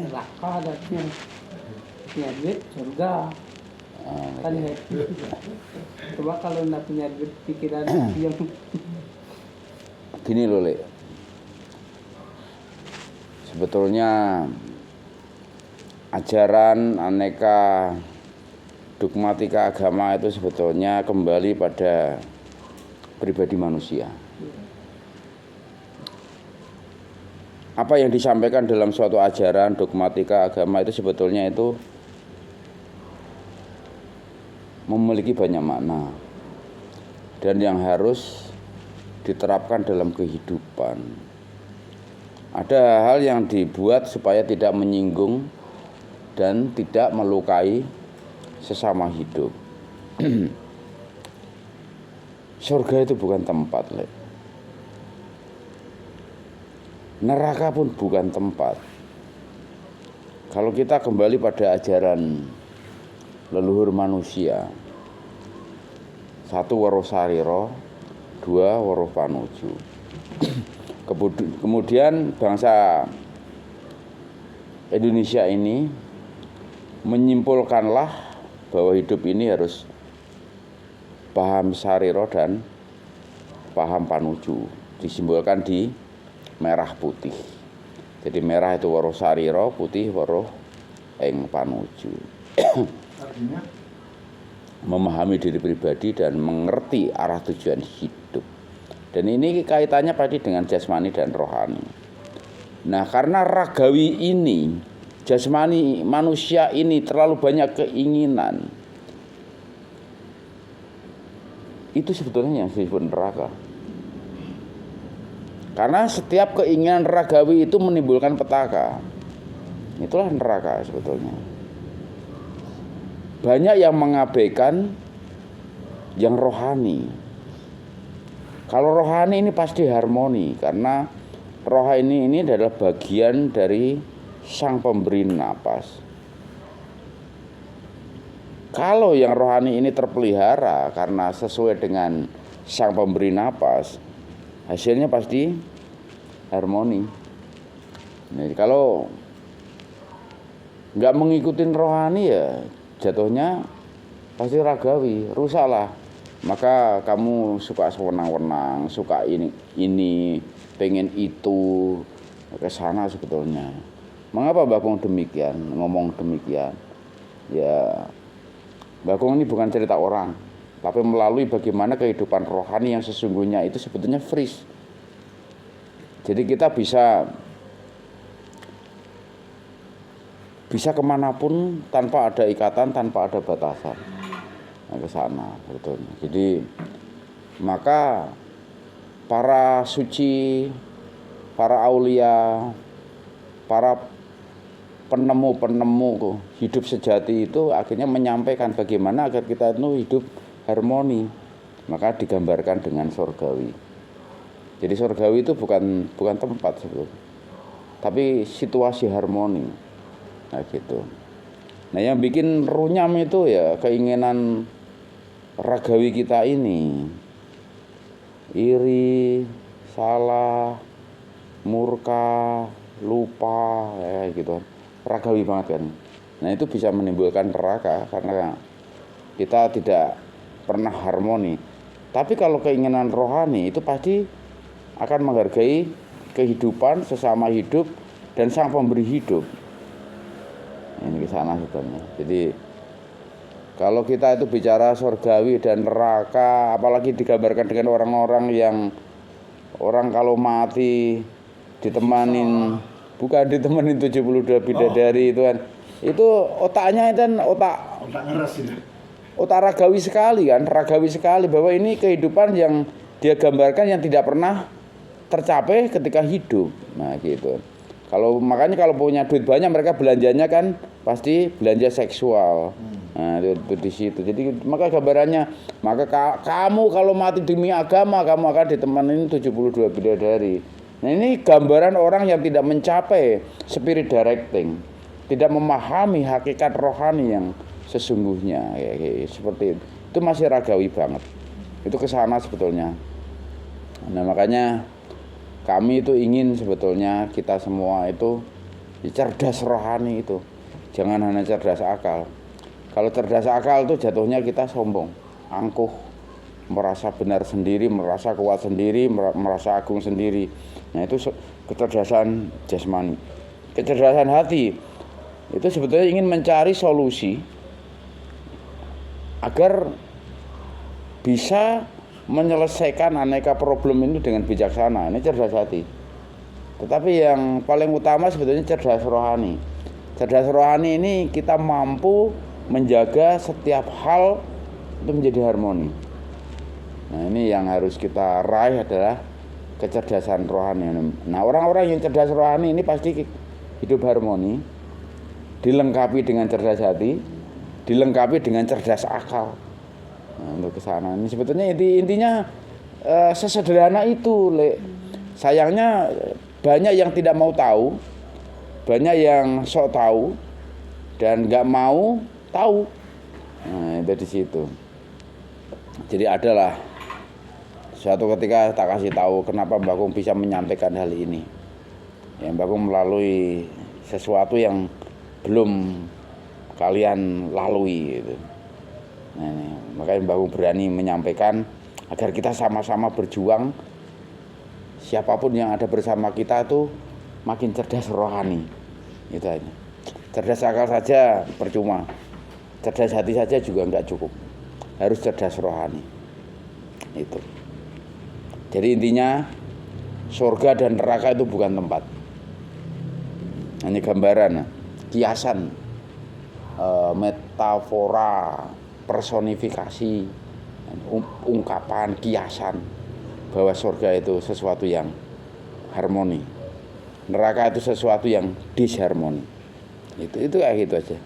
neraka adatnya. Punya duit surga. Kan ya. Coba kalau enggak punya duit pikiran yang gini loh, Le. Sebetulnya ajaran aneka dogmatika agama itu sebetulnya kembali pada pribadi manusia. Apa yang disampaikan dalam suatu ajaran dogmatika agama itu sebetulnya itu memiliki banyak makna dan yang harus diterapkan dalam kehidupan. Ada hal yang dibuat supaya tidak menyinggung dan tidak melukai sesama hidup. Surga itu bukan tempat, Le. Neraka pun bukan tempat. Kalau kita kembali pada ajaran leluhur manusia, 1 weruh sarira, 2 weruh panuju. Kemudian bangsa Indonesia ini menyimpulkanlah bahwa hidup ini harus paham sarira dan paham panuju, disimbolkan di merah putih. Jadi merah itu weruh sarira, putih weruh ing panuju. Artinya Memahami diri pribadi dan mengerti arah tujuan hidup. Dan ini kaitannya pasti dengan jasmani dan rohani. Nah, karena ragawi ini, jasmani manusia ini terlalu banyak keinginan, itu sebetulnya yang disebut neraka. Karena setiap keinginan ragawi itu menimbulkan petaka. Itulah neraka sebetulnya. Banyak yang mengabaikan yang rohani. Kalau rohani ini pasti harmoni, karena rohani ini adalah bagian dari sang pemberi napas. Kalau yang rohani ini terpelihara karena sesuai dengan sang pemberi napas, hasilnya pasti harmoni. Nah, kalau nggak mengikuti rohani ya jatuhnya pasti ragawi, rusaklah. Maka kamu suka sewenang-wenang, suka ini, pengen itu, ke sana sebetulnya. Mengapa Bakung demikian, ngomong demikian? Ya, Bakung ini bukan cerita orang, tapi melalui bagaimana kehidupan rohani yang sesungguhnya itu sebetulnya freeze. Jadi kita bisa kemanapun tanpa ada ikatan, tanpa ada batasan. Nah, ke sana sebetulnya. Jadi maka para suci, para aulia, para penemu hidup sejati itu akhirnya menyampaikan bagaimana agar kita itu hidup harmoni. Maka digambarkan dengan surgawi. Jadi surgawi itu bukan tempat sebetulnya, tapi situasi harmoni. Nah gitu. Nah yang bikin runyam itu ya keinginan ragawi kita ini, iri, salah, murka, lupa, ya gitu, ragawi banget kan. Nah itu bisa menimbulkan neraka karena kita tidak pernah harmoni. Tapi kalau keinginan rohani itu pasti akan menghargai kehidupan, sesama hidup, dan sang pemberi hidup. Ini ke sana sebetulnya. Jadi kalau kita itu bicara surgawi dan neraka, apalagi digambarkan dengan orang-orang yang orang kalau mati ditemanin, bukan ditemanin 72 bidadari itu kan. Itu otaknya kan otak ngeres itu. Otak ragawi sekali kan, ragawi sekali bahwa ini kehidupan yang dia gambarkan yang tidak pernah tercapai ketika hidup. Nah, gitu. Makanya kalau punya duit banyak mereka belanjanya kan pasti belanja seksual. Nah, itu di situ. Jadi maka gambarannya, maka kamu kalau mati demi agama kamu akan ditemenin 72 bidadari. Nah, ini gambaran orang yang tidak mencapai spirit directing, tidak memahami hakikat rohani yang sesungguhnya. Seperti itu. Itu masih ragawi banget. Itu kesana sebetulnya. Nah, makanya kami itu ingin sebetulnya kita semua itu Cerdas rohani itu, jangan hanya cerdas akal. Kalau cerdas akal itu jatuhnya kita sombong, angkuh, merasa benar sendiri, merasa kuat sendiri, merasa agung sendiri. Nah itu kecerdasan jasmani. Kecerdasan hati itu sebetulnya ingin mencari solusi agar bisa menyelesaikan aneka problem ini dengan bijaksana. Ini cerdas hati. Tetapi yang paling utama sebetulnya cerdas rohani. Cerdas rohani ini kita mampu menjaga setiap hal itu menjadi harmoni. Nah ini yang harus kita raih adalah kecerdasan rohani. Nah orang-orang yang cerdas rohani ini pasti hidup harmoni, dilengkapi dengan cerdas hati, dilengkapi dengan cerdas akal. Nah, untuk kesana ini sebetulnya intinya sesederhana itu, Le. Sayangnya banyak yang tidak mau tahu, banyak yang sok tahu dan nggak mau tahu. Nah itu di situ. Jadi adalah suatu ketika tak kasih tahu kenapa Mbak Kung bisa menyampaikan hal ini. Ya, Mbak Kung melalui sesuatu yang belum kalian lalui gitu. Nah, makanya Mbak Kung berani menyampaikan agar kita sama-sama berjuang. Siapapun yang ada bersama kita tuh makin cerdas rohani. Itu aja. Cerdas akal saja percuma. Cerdas hati saja juga enggak cukup. Harus cerdas rohani. Itu. Jadi intinya surga dan neraka itu bukan tempat. Hanya gambaran, kiasan, metafora, personifikasi, ungkapan, kiasan bahwa surga itu sesuatu yang harmoni, neraka itu sesuatu yang disharmoni. Itu kayak gitu aja.